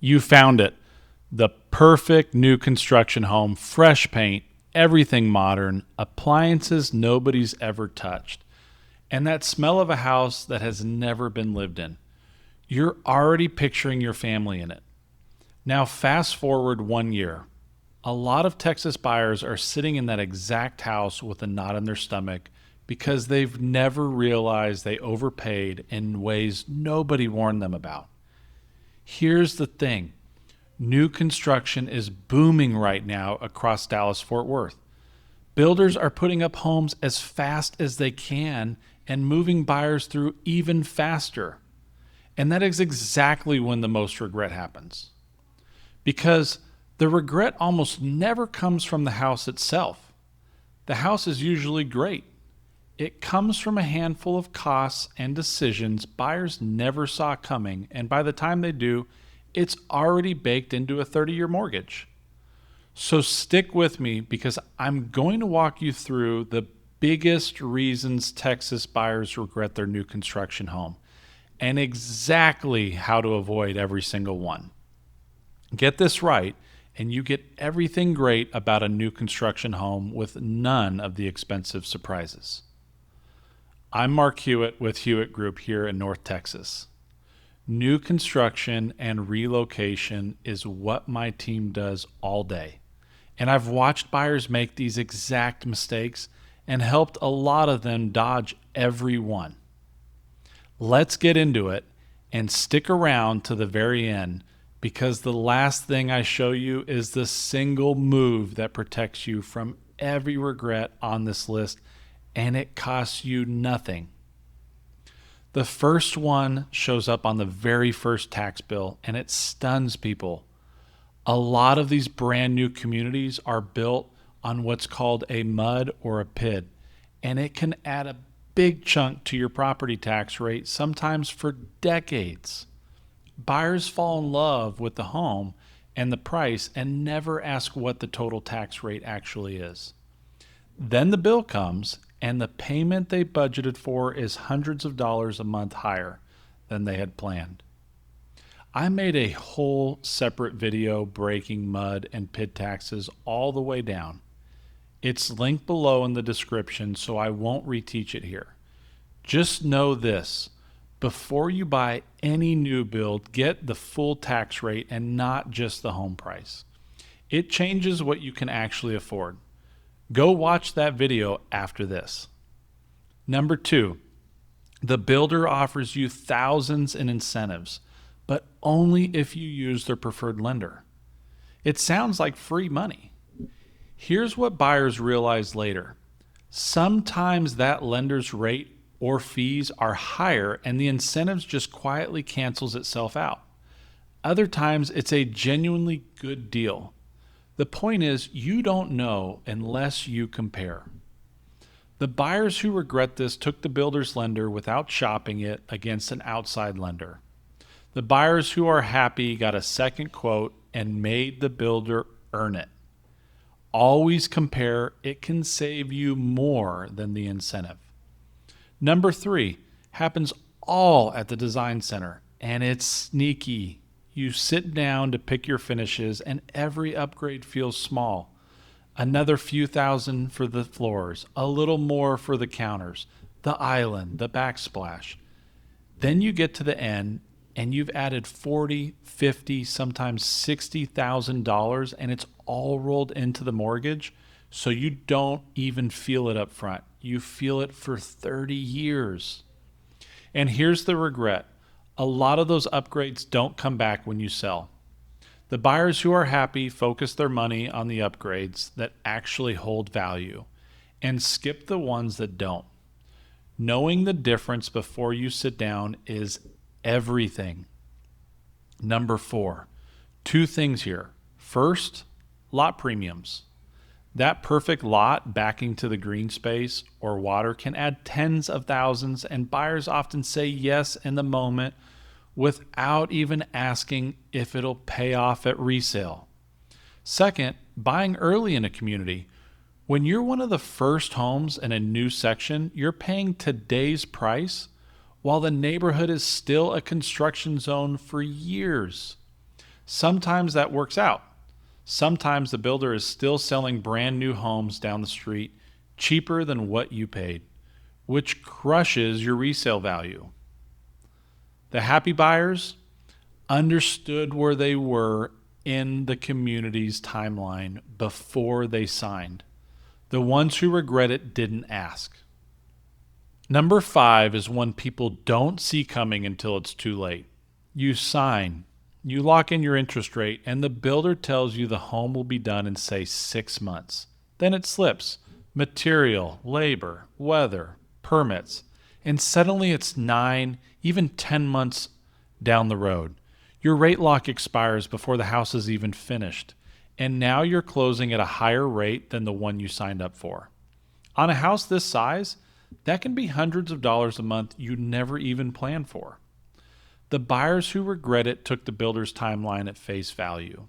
You found it. The perfect new construction home, fresh paint, everything modern, appliances nobody's ever touched, and that smell of a house that has never been lived in. You're already picturing your family in it. Now, fast forward 1 year. A lot of Texas buyers are sitting in that exact house with a knot in their stomach because they've never realized they overpaid in ways nobody warned them about. Here's the thing: new construction is booming right now across Dallas Fort Worth. Builders are putting up homes as fast as they can and moving buyers through even faster. And that is exactly when the most regret happens. Because the regret almost never comes from the house itself. The house is usually great. It comes from a handful of costs and decisions buyers never saw coming, and by the time they do, it's already baked into a 30-year mortgage. So stick with me because I'm going to walk you through the biggest reasons Texas buyers regret their new construction home and exactly how to avoid every single one. Get this right, and you get everything great about a new construction home with none of the expensive surprises. I'm Mark Hewitt with Hewitt Group here in North Texas. New construction and relocation is what my team does all day. And I've watched buyers make these exact mistakes and helped a lot of them dodge every one. Let's get into it and stick around to the very end because the last thing I show you is the single move that protects you from every regret on this list, and it costs you nothing. The first one shows up on the very first tax bill, and it stuns people. A lot of these brand new communities are built on what's called a MUD or a PID, and it can add a big chunk to your property tax rate, sometimes for decades. Buyers fall in love with the home and the price and never ask what the total tax rate actually is. Then the bill comes, and the payment they budgeted for is hundreds of dollars a month higher than they had planned. I made a whole separate video breaking MUD and PID taxes all the way down. It's linked below in the description, so I won't reteach it here. Just know this: before you buy any new build, get the full tax rate and not just the home price. It changes what you can actually afford. Go watch that video after this. Number 2, the builder offers you thousands in incentives, but only if you use their preferred lender. It sounds like free money. Here's what buyers realize later: sometimes that lender's rate or fees are higher and the incentives just quietly cancels itself out. Other times it's a genuinely good deal. The point is, you don't know unless you compare. The buyers who regret this took the builder's lender without shopping it against an outside lender. The buyers who are happy got a second quote and made the builder earn it. Always compare. It can save you more than the incentive. Number 3 happens all at the design center, and it's sneaky. You sit down to pick your finishes, and every upgrade feels small. Another few thousand for the floors, a little more for the counters, the island, the backsplash. Then you get to the end, and you've added $40, $50, sometimes $60,000, and it's all rolled into the mortgage, so you don't even feel it up front. You feel it for 30 years. And here's the regret: a lot of those upgrades don't come back when you sell. The buyers who are happy focus their money on the upgrades that actually hold value and skip the ones that don't. Knowing the difference before you sit down is everything. Number 4, 2 things here. First, lot premiums. That perfect lot backing to the green space or water can add tens of thousands, and buyers often say yes in the moment without even asking if it'll pay off at resale. Second, buying early in a community. When you're one of the first homes in a new section, you're paying today's price while the neighborhood is still a construction zone for years. Sometimes that works out. Sometimes the builder is still selling brand new homes down the street cheaper than what you paid, which crushes your resale value. The happy buyers understood where they were in the community's timeline before they signed. The ones who regret it didn't ask. Number 5 is one people don't see coming until it's too late. You sign, you lock in your interest rate, and the builder tells you the home will be done in, say, 6 months. Then it slips. Material, labor, weather, permits, and suddenly it's 9, even 10 months down the road. Your rate lock expires before the house is even finished, and now you're closing at a higher rate than the one you signed up for. On a house this size, that can be hundreds of dollars a month you never even planned for. The buyers who regret it took the builder's timeline at face value.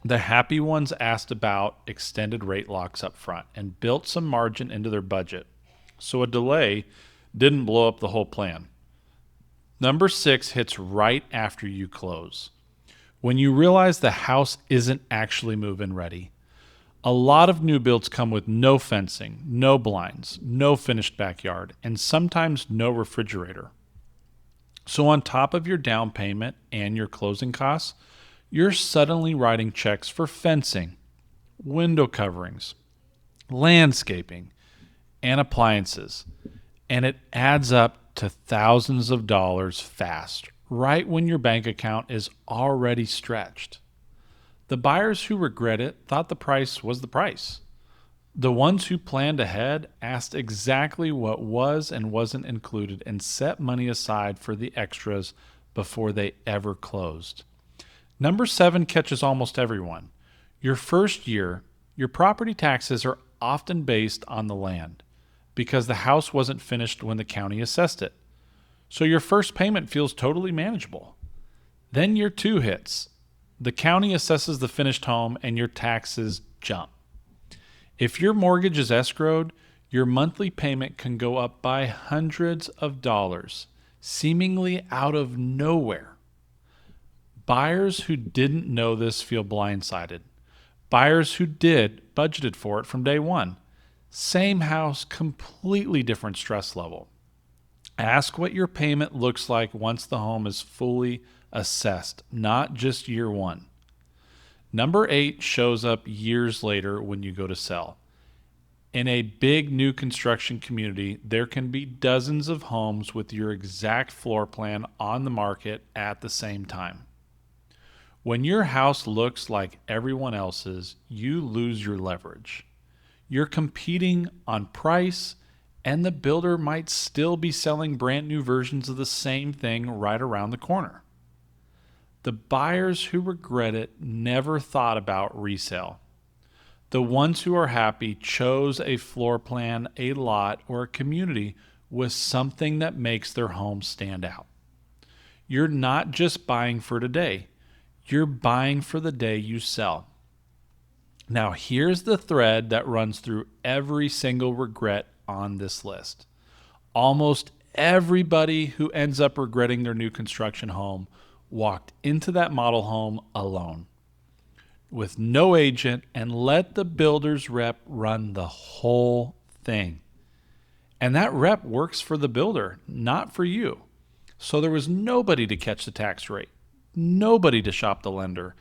The happy ones asked about extended rate locks up front and built some margin into their budget, so a delay didn't blow up the whole plan. Number 6 hits right after you close. When you realize the house isn't actually move-in ready. A lot of new builds come with no fencing, no blinds, no finished backyard, and sometimes no refrigerator. So on top of your down payment and your closing costs, you're suddenly writing checks for fencing, window coverings, landscaping, and appliances. And it adds up to thousands of dollars fast, right when your bank account is already stretched. The buyers who regret it thought the price was the price. The ones who planned ahead asked exactly what was and wasn't included and set money aside for the extras before they ever closed. Number 7 catches almost everyone. Your first year, your property taxes are often based on the land because the house wasn't finished when the county assessed it. So your first payment feels totally manageable. Then year 2 hits. The county assesses the finished home and your taxes jump. If your mortgage is escrowed, your monthly payment can go up by hundreds of dollars, seemingly out of nowhere. Buyers who didn't know this feel blindsided. Buyers who did budgeted for it from day one. Same house, completely different stress level. Ask what your payment looks like once the home is fully assessed, not just year 1. Number 8 shows up years later when you go to sell. In a big new construction community, there can be dozens of homes with your exact floor plan on the market at the same time. When your house looks like everyone else's, you lose your leverage. You're competing on price, and the builder might still be selling brand new versions of the same thing right around the corner. The buyers who regret it never thought about resale. The ones who are happy chose a floor plan, a lot, or a community with something that makes their home stand out. You're not just buying for today. You're buying for the day you sell. Now here's the thread that runs through every single regret on this list. Almost everybody who ends up regretting their new construction home walked into that model home alone, with no agent, and let the builder's rep run the whole thing. And that rep works for the builder, not for you. So there was nobody to catch the tax rate, nobody to shop the lender,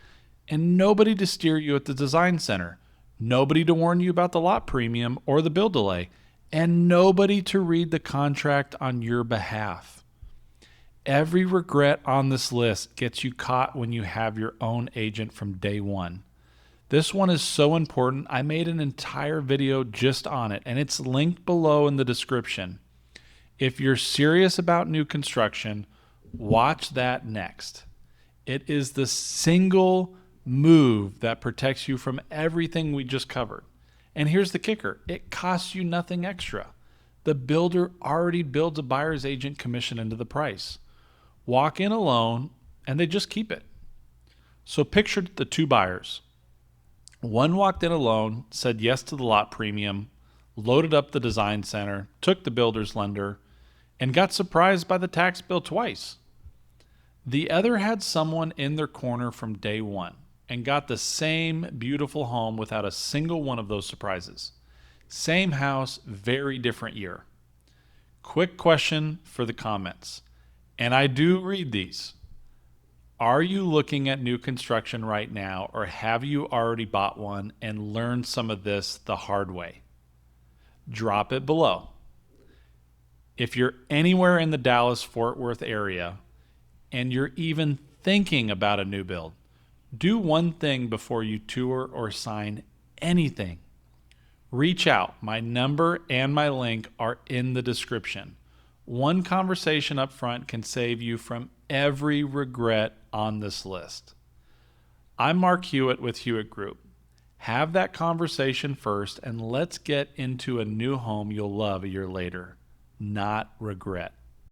and nobody to steer you at the design center, nobody to warn you about the lot premium or the bill delay, and nobody to read the contract on your behalf. Every regret on this list gets you caught when you have your own agent from day one. This one is so important, I made an entire video just on it, and it's linked below in the description. If you're serious about new construction, watch that next. It is the single move that protects you from everything we just covered. And here's the kicker. It costs you nothing extra. The builder already builds a buyer's agent commission into the price. Walk in alone, and they just keep it. So picture the 2 buyers. One walked in alone, said yes to the lot premium, loaded up the design center, took the builder's lender, and got surprised by the tax bill twice. The other had someone in their corner from day one and got the same beautiful home without a single one of those surprises. Same house, very different year. Quick question for the comments, and I do read these. Are you looking at new construction right now, or have you already bought one and learned some of this the hard way? Drop it below. If you're anywhere in the Dallas-Fort Worth area and you're even thinking about a new build, do one thing before you tour or sign anything. Reach out. My number and my link are in the description. One conversation up front can save you from every regret on this list. I'm Mark Hewitt with Hewitt Group. Have that conversation first, and let's get into a new home you'll love a year later, not regret.